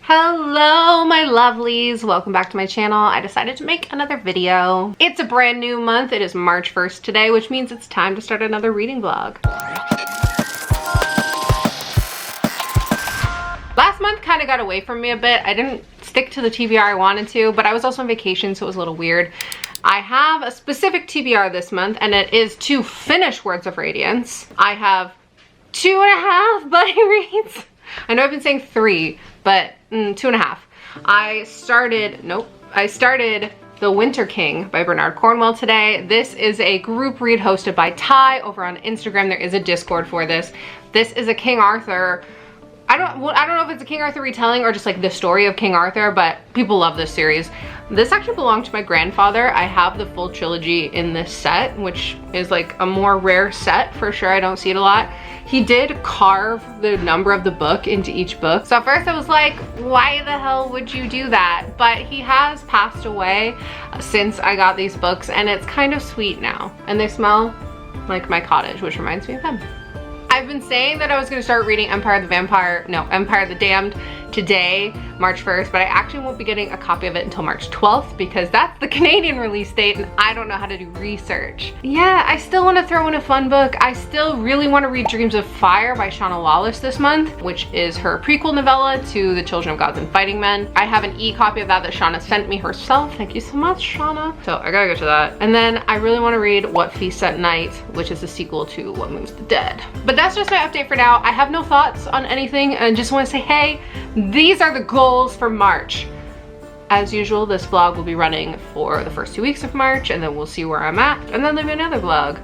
Hello my lovelies, welcome back to my channel. I decided to make another video. It's a brand new month. It is March 1st today, which means it's time to start another reading vlog. Last month kind of got away from me a bit. I didn't stick to the TBR I wanted to, but I was also on vacation, so it was a little weird. I have a specific TBR this month, and it is to finish Words of Radiance. I have 2.5 buddy reads. I know I've been saying 3, but 2.5. I started The Winter King by Bernard Cornwell today. This is a group read hosted by Ty over on Instagram. There is a Discord for this. This is a King Arthur. I don't know if it's a King Arthur retelling or just like the story of King Arthur, but people love this series. This actually belonged to my grandfather. I have the full trilogy in this set, which is like a more rare set for sure. I don't see it a lot. He did carve the number of the book into each book. So at first I was like, why the hell would you do that? But he has passed away since I got these books, and it's kind of sweet now. And they smell like my cottage, which reminds me of him. I've been saying that I was gonna start reading Empire of the Damned today, March 1st, but I actually won't be getting a copy of it until March 12th because that's the Canadian release date and I don't know how to do research. Yeah, I still wanna throw in a fun book. I still really wanna read Dreams of Fire by Shauna Wallace this month, which is her prequel novella to The Children of Gods and Fighting Men. I have an e-copy of that Shauna sent me herself. Thank you so much, Shauna. So I gotta get to that. And then I really wanna read What Feasts at Night, which is the sequel to What Moves the Dead. But that's just my update for now. I have no thoughts on anything and just wanna say, hey, these are the goals for March. As usual, this vlog will be running for the first 2 weeks of March, and then we'll see where I'm at, and then there'll be another vlog.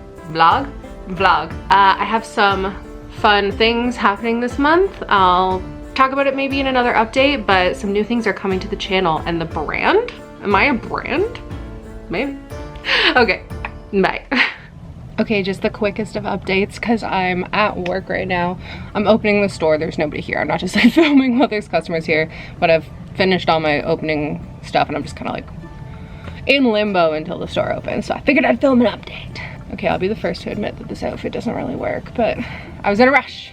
I have some fun things happening this month. I'll talk about it maybe in another update, but some new things are coming to the channel, and the brand? Am I a brand? Maybe. Okay, bye. Okay, just the quickest of updates because I'm at work right now. I'm opening the store. There's nobody here. I'm not just like filming while there's customers here, but I've finished all my opening stuff and I'm just kind of like in limbo until the store opens. So I figured I'd film an update. Okay, I'll be the first to admit that this outfit doesn't really work, but I was in a rush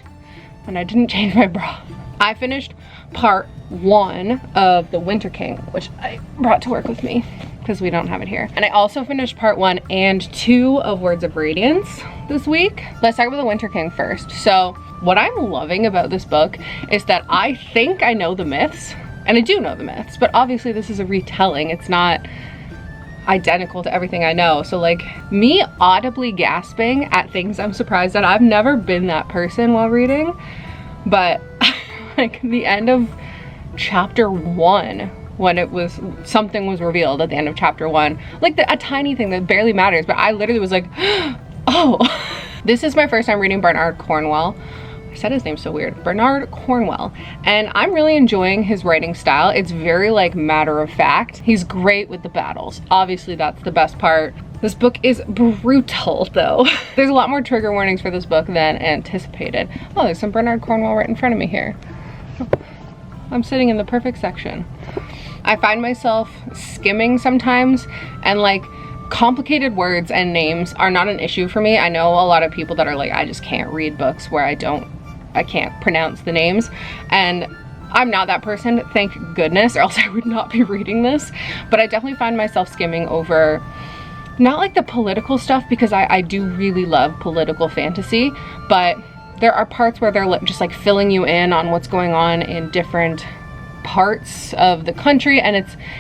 and I didn't change my bra. I finished part 1 of The Winter King, which I brought to work with me because we don't have it here. And I also finished part 1 and 2 of Words of Radiance this week. Let's talk about The Winter King first. So what I'm loving about this book is that I think I know the myths, and I do know the myths, but obviously this is a retelling. It's not identical to everything I know. So like me audibly gasping at things I'm surprised at. I've never been that person while reading, but like the end of chapter 1, when something was revealed at the end of chapter 1, like a tiny thing that barely matters, but I literally was like, oh. This is my first time reading Bernard Cornwell. I said his name so weird, Bernard Cornwell, and I'm really enjoying his writing style. It's very like matter of fact. He's great with the battles. Obviously that's the best part. This book is brutal though. There's a lot more trigger warnings for this book than anticipated. Oh, there's some Bernard Cornwell right in front of me here. I'm sitting in the perfect section. I find myself skimming sometimes, and like complicated words and names are not an issue for me. I know a lot of people that are like, I just can't read books where I can't pronounce the names, and I'm not that person, thank goodness, or else I would not be reading this. But I definitely find myself skimming over, not like the political stuff, because I do really love political fantasy, but there are parts where they're just like filling you in on what's going on in different parts of the country, and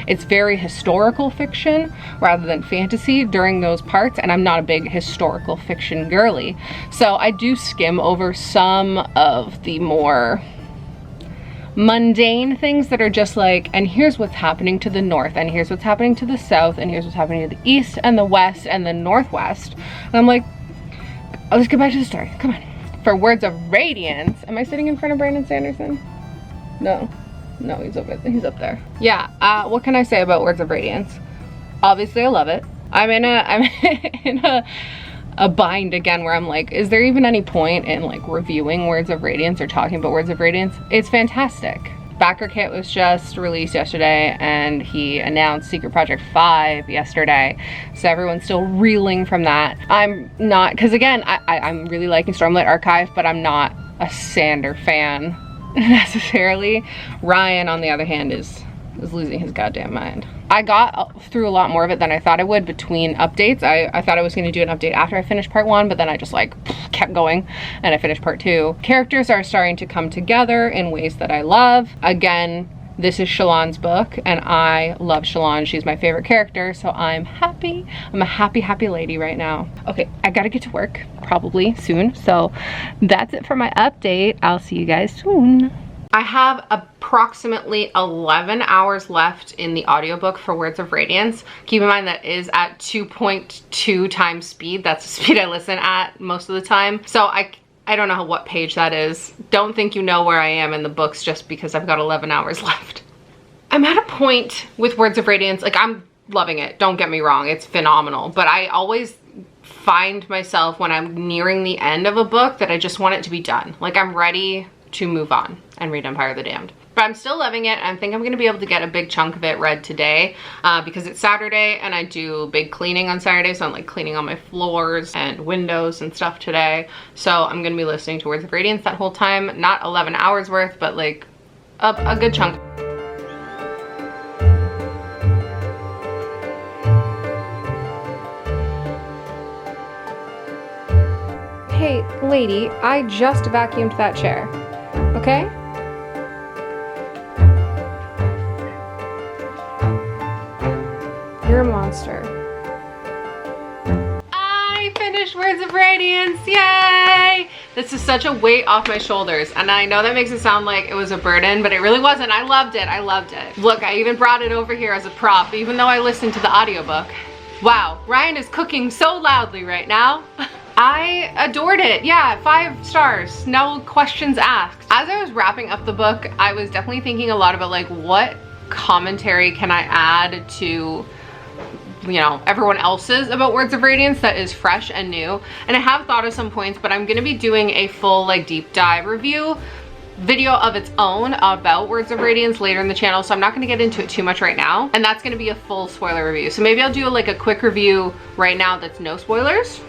it's very historical fiction rather than fantasy during those parts, and I'm not a big historical fiction girly. So I do skim over some of the more mundane things that are just like, and here's what's happening to the north, and here's what's happening to the south, and here's what's happening to the east and the west and the northwest. And I'm like, oh, let's get back to the story, come on. For Words of Radiance, am I sitting in front of Brandon Sanderson? No, he's up there. Yeah, what can I say about Words of Radiance? Obviously I love it. I'm in a bind again where I'm like, is there even any point in like reviewing Words of Radiance or talking about Words of Radiance? It's fantastic. Backer Kit was just released yesterday, and he announced Secret Project 5 yesterday, so everyone's still reeling from that. I'm not, because again, I'm really liking Stormlight Archive, but I'm not a Sander fan necessarily. Ryan, on the other hand, is losing his goddamn mind. I got through a lot more of it than I thought I would between updates. I thought I was gonna do an update after I finished part 1, but then I just like kept going and I finished part 2. Characters are starting to come together in ways that I love. Again, this is Shallan's book and I love Shallan. She's my favorite character, so I'm happy. I'm a happy, happy lady right now. Okay, I gotta get to work probably soon. So that's it for my update. I'll see you guys soon. I have approximately 11 hours left in the audiobook for Words of Radiance. Keep in mind that is at 2.2 times speed. That's the speed I listen at most of the time. So I don't know what page that is. Don't think you know where I am in the books just because I've got 11 hours left. I'm at a point with Words of Radiance, like I'm loving it. Don't get me wrong, it's phenomenal. But I always find myself when I'm nearing the end of a book that I just want it to be done. Like I'm ready to move on and read Empire of the Damned. But I'm still loving it. I think I'm gonna be able to get a big chunk of it read today because it's Saturday and I do big cleaning on Saturday. So I'm like cleaning all my floors and windows and stuff today. So I'm gonna be listening to Words of Radiance that whole time. Not 11 hours worth, but like a good chunk. Hey, lady, I just vacuumed that chair. Okay? You're a monster. I finished Words of Radiance, yay! This is such a weight off my shoulders, and I know that makes it sound like it was a burden, but it really wasn't. I loved it, I loved it. Look, I even brought it over here as a prop, even though I listened to the audiobook. Wow, Ryan is cooking so loudly right now. I adored it. Yeah, 5 stars, no questions asked. As I was wrapping up the book, I was definitely thinking a lot about like what commentary can I add to, you know, everyone else's about Words of Radiance that is fresh and new. And I have thought of some points, but I'm gonna be doing a full like deep dive review video of its own about Words of Radiance later in the channel, so I'm not going to get into it too much right now, and that's going to be a full spoiler review. So maybe I'll do like a quick review right now that's no spoilers.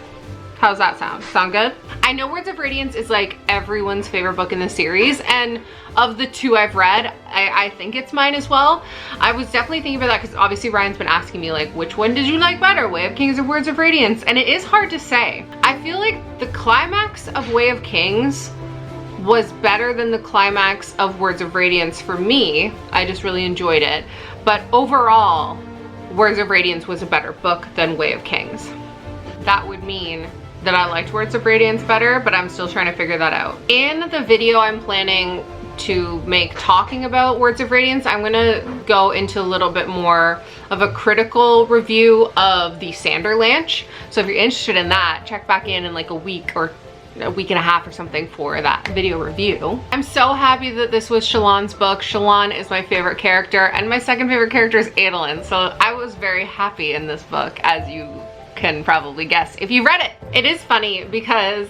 How's that sound? Sound good? I know Words of Radiance is like everyone's favorite book in the series, and of the 2 I've read, I think it's mine as well. I was definitely thinking about that because obviously Ryan's been asking me like, which one did you like better, Way of Kings or Words of Radiance? And it is hard to say. I feel like the climax of Way of Kings was better than the climax of Words of Radiance for me. I just really enjoyed it. But overall, Words of Radiance was a better book than Way of Kings. That would mean that I liked Words of Radiance better, but I'm still trying to figure that out. In the video I'm planning to make talking about Words of Radiance, I'm gonna go into a little bit more of a critical review of the Sanderlanche. So if you're interested in that, check back in like a week or a week and a half or something for that video review. I'm so happy that this was Shallan's book. Shallan is my favorite character, and my second favorite character is Adolin. So I was very happy in this book, as you can probably guess if you read it. It is funny because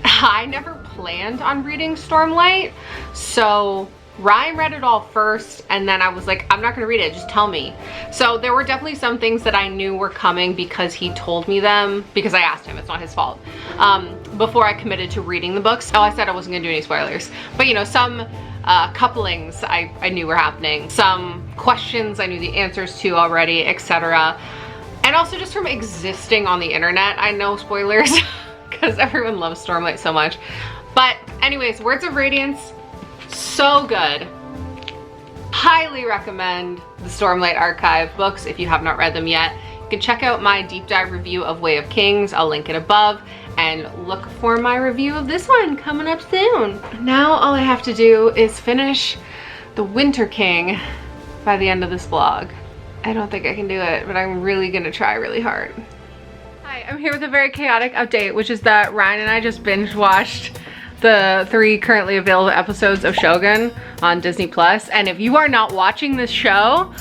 I never planned on reading Stormlight, so Ryan read it all first, and then I was like, I'm not gonna read it, just tell me. So there were definitely some things that I knew were coming because he told me them, because I asked him, it's not his fault, before I committed to reading the books. Oh, I said I wasn't gonna do any spoilers, but you know, some couplings I knew were happening, some questions I knew the answers to already, etc. And also just from existing on the internet, I know spoilers because everyone loves Stormlight so much. But anyways, Words of Radiance, so good. Highly recommend the Stormlight Archive books if you have not read them yet. You can check out my deep dive review of Way of Kings. I'll link it above, and look for my review of this one coming up soon. Now all I have to do is finish The Winter King by the end of this vlog. I don't think I can do it, but I'm really gonna try really hard. Hi, I'm here with a very chaotic update, which is that Ryan and I just binge watched the 3 currently available episodes of Shogun on Disney+. And if you are not watching this show,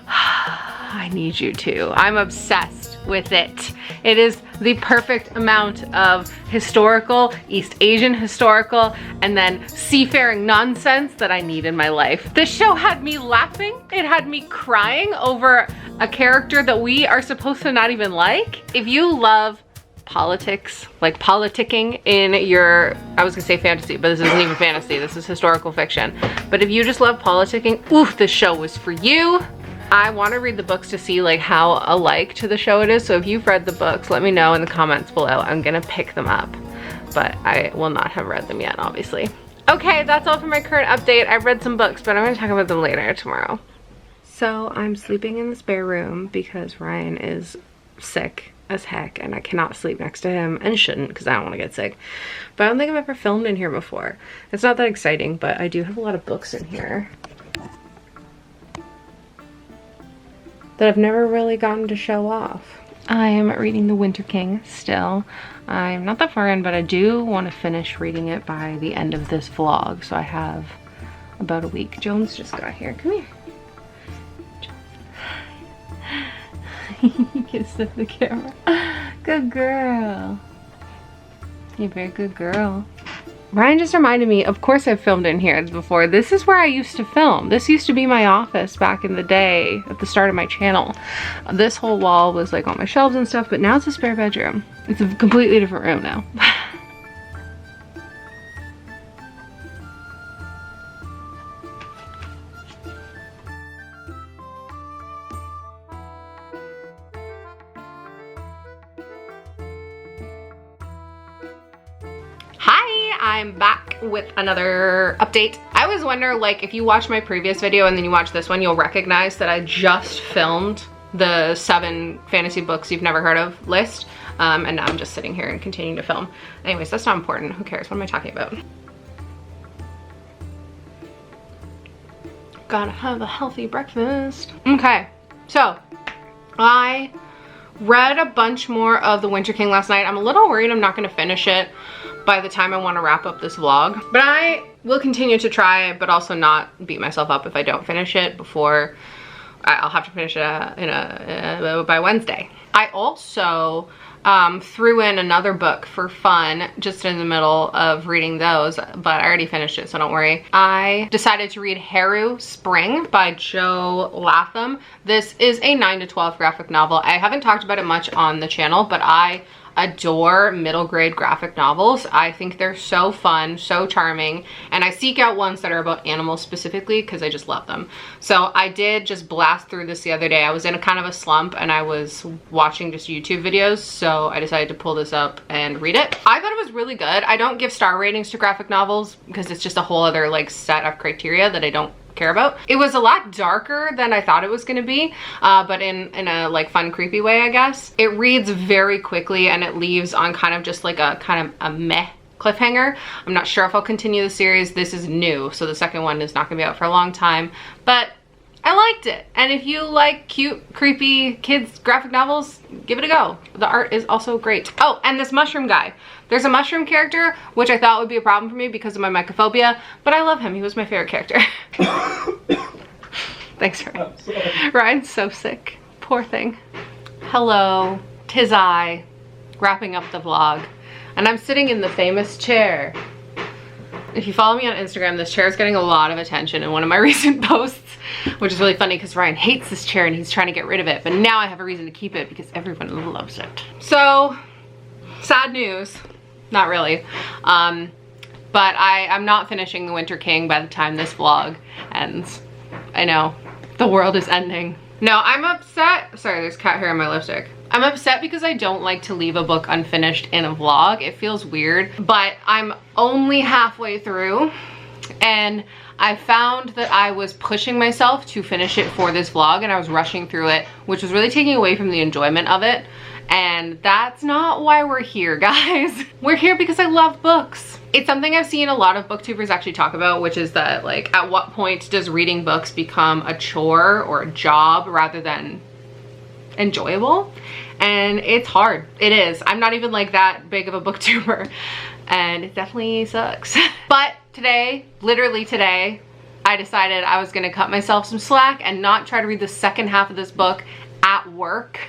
I need you to. I'm obsessed with it. It is the perfect amount of historical, East Asian historical, and then seafaring nonsense that I need in my life. This show had me laughing. It had me crying over a character that we are supposed to not even like. If you love politics, like politicking in your, I was gonna say fantasy, but this isn't even fantasy, this is historical fiction. But if you just love politicking, ooh, this show was for you. I want to read the books to see like how alike to the show it is. So if you've read the books, let me know in the comments below. I'm gonna pick them up, but I will not have read them yet, obviously. Okay, that's all for my current update. I've read some books, but I'm gonna talk about them later tomorrow. So I'm sleeping in the spare room because Ryan is sick as heck and I cannot sleep next to him, and shouldn't because I don't want to get sick. But I don't think I've ever filmed in here before. It's not that exciting, but I do have a lot of books in here that I've never really gotten to show off. I am reading The Winter King still. I'm not that far in, but I do want to finish reading it by the end of this vlog, so I have about a week. Jones just got here. Come here. You kissed at the camera. Good girl. You're a very good girl. Ryan just reminded me, of course I've filmed in here before. This is where I used to film. This used to be my office back in the day at the start of my channel. This whole wall was like all my shelves and stuff, but now it's a spare bedroom. It's a completely different room now. I'm back with another update. I always wonder, like, if you watch my previous video and then you watch this one, you'll recognize that I just filmed the 7 fantasy books you've never heard of list. And now I'm just sitting here and continuing to film. Anyways, that's not important. Who cares? What am I talking about? Gotta have a healthy breakfast. Okay, so I read a bunch more of The Winter King last night. I'm a little worried I'm not gonna finish it by the time I want to wrap up this vlog, but I will continue to try, but also not beat myself up if I don't finish it before. I'll have to finish it by Wednesday. I also threw in another book for fun just in the middle of reading those, but I already finished it, so don't worry. I decided to read Haru Spring by Jo Latham. This is a 9 to 12 graphic novel. I haven't talked about it much on the channel, but I adore middle grade graphic novels. I think they're so fun, so charming, and I seek out ones that are about animals specifically because I just love them. So I did just blast through this the other day. I was in a kind of a slump and I was watching just YouTube videos, so I decided to pull this up and read it. I thought it was really good. I don't give star ratings to graphic novels because it's just a whole other like set of criteria that I don't care about. It was a lot darker than I thought it was gonna be, but in a like fun, creepy way, I guess. It reads very quickly and it leaves on kind of just like a kind of a meh cliffhanger. I'm not sure if I'll continue the series. This is new, so the second one is not gonna be out for a long time, but I liked it. And if you like cute, creepy kids graphic novels, give it a go. The art is also great. Oh, and this mushroom guy. There's a mushroom character, which I thought would be a problem for me because of my mycophobia, but I love him. He was my favorite character. Thanks, Ryan. Ryan's so sick. Poor thing. Hello, 'tis I, wrapping up the vlog. And I'm sitting in the famous chair. If you follow me on Instagram, this chair is getting a lot of attention in one of my recent posts, which is really funny because Ryan hates this chair and he's trying to get rid of it, but now I have a reason to keep it because everyone loves it. So, sad news. Not really. But I'm not finishing The Winter King by the time this vlog ends. I know, the world is ending. No, I'm upset. Sorry, there's cat hair in my lipstick. I'm upset because I don't like to leave a book unfinished in a vlog. It feels weird, but I'm only halfway through and I found that I was pushing myself to finish it for this vlog and I was rushing through it, which was really taking away from the enjoyment of it. And that's not why we're here, guys. We're here because I love books. It's something I've seen a lot of booktubers actually talk about, which is that like at what point does reading books become a chore or a job rather than enjoyable? And it's hard. It is. I'm not even like that big of a booktuber and it definitely sucks. But today, literally today, I decided I was gonna cut myself some slack and not try to read the second half of this book at work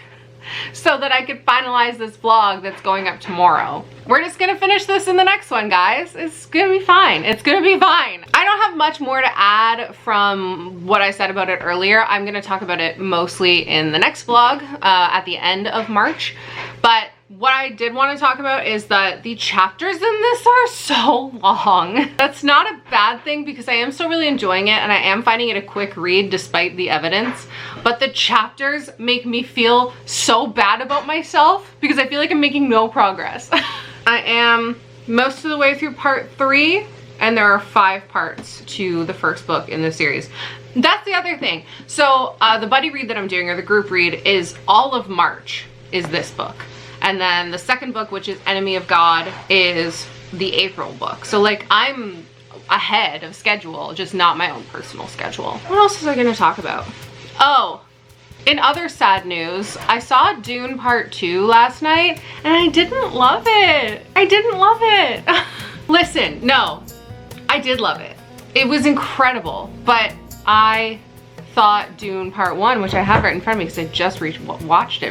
so that I could finalize this vlog that's going up tomorrow. We're just gonna finish this in the next one, guys. It's gonna be fine. It's gonna be fine. I don't have much more to add from what I said about it earlier. I'm gonna talk about it mostly in the next vlog at the end of March. But what I did want to talk about is that the chapters in this are so long. That's not a bad thing because I am still really enjoying it and I am finding it a quick read despite the evidence. But the chapters make me feel so bad about myself because I feel like I'm making no progress. I am most of the way through part 3 and there are 5 parts to the first book in the series. That's the other thing. So the buddy read that I'm doing, or the group read, is all of March is this book. And then the second book, which is Enemy of God, is the April book. So like I'm ahead of schedule, just not my own personal schedule. What else was I gonna talk about? Oh, in other sad news, I saw Dune Part 2 last night and I didn't love it. I didn't love it. Listen, no, I did love it. It was incredible, but I thought Dune Part 1, which I have right in front of me because I just rewatched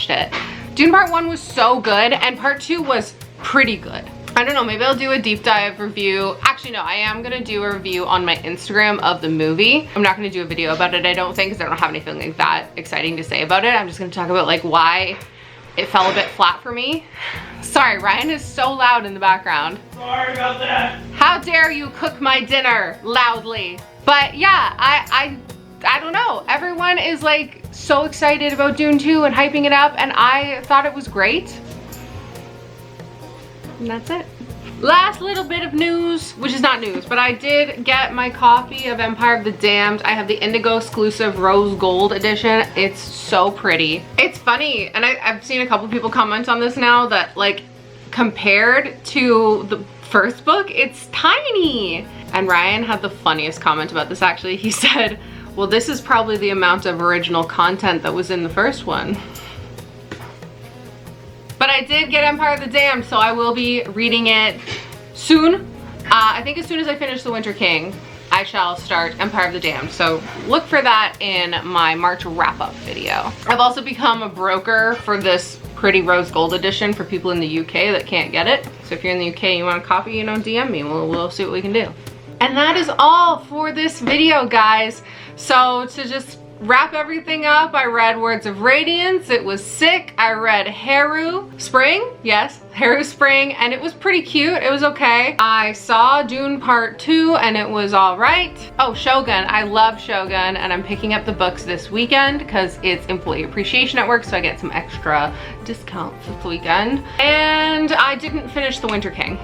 it. Dune Part 1 was so good and Part 2 was pretty good. I don't know, maybe I'll do a deep dive review. Actually, no, I am gonna do a review on my Instagram of the movie. I'm not gonna do a video about it, I don't think, because I don't have anything like that exciting to say about it. I'm just gonna talk about like why it fell a bit flat for me. Sorry, Ryan is so loud in the background. Sorry about that. How dare you cook my dinner loudly? But yeah, I don't know. Everyone is like so excited about Dune 2 and hyping it up, and I thought it was great. And that's it. Last little bit of news, which is not news, but I did get my copy of Empire of the Damned. I have the Indigo exclusive rose gold edition. It's so pretty. It's funny, and I've seen a couple people comment on this now that like compared to the first book, it's tiny. And Ryan had the funniest comment about this actually. He said, well, this is probably the amount of original content that was in the first one. But I did get Empire of the Damned, so I will be reading it soon. I think as soon as I finish The Winter King, I shall start Empire of the Damned. So look for that in my March wrap-up video. I've also become a broker for this pretty rose gold edition for people in the UK that can't get it. So if you're in the UK and you want a copy, you know, DM me. We'll see what we can do. And that is all for this video, guys. So to just wrap everything up, I read Words of Radiance. It was sick. I read Haru Spring. Yes, Haru Spring, and it was pretty cute. It was okay. I saw Dune Part 2 and it was all right. Oh, Shogun. I love Shogun, and I'm picking up the books this weekend because it's employee appreciation at work, so I get some extra discounts this weekend. And I didn't finish The Winter King.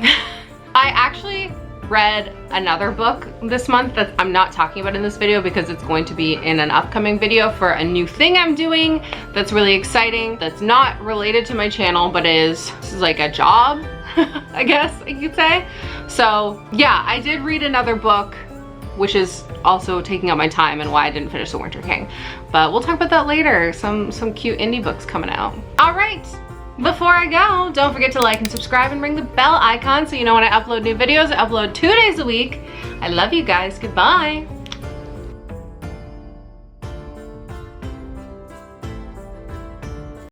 I actually read another book this month that I'm not talking about in this video because it's going to be in an upcoming video for a new thing I'm doing that's really exciting, that's not related to my channel, but this is like a job, I guess you could say. So yeah, I did read another book, which is also taking up my time and why I didn't finish The Winter King. But we'll talk about that later. Some cute indie books coming out. All right. Before I go, don't forget to like and subscribe and ring the bell icon so you know when I upload new videos. I upload 2 days a week. I love you guys. Goodbye.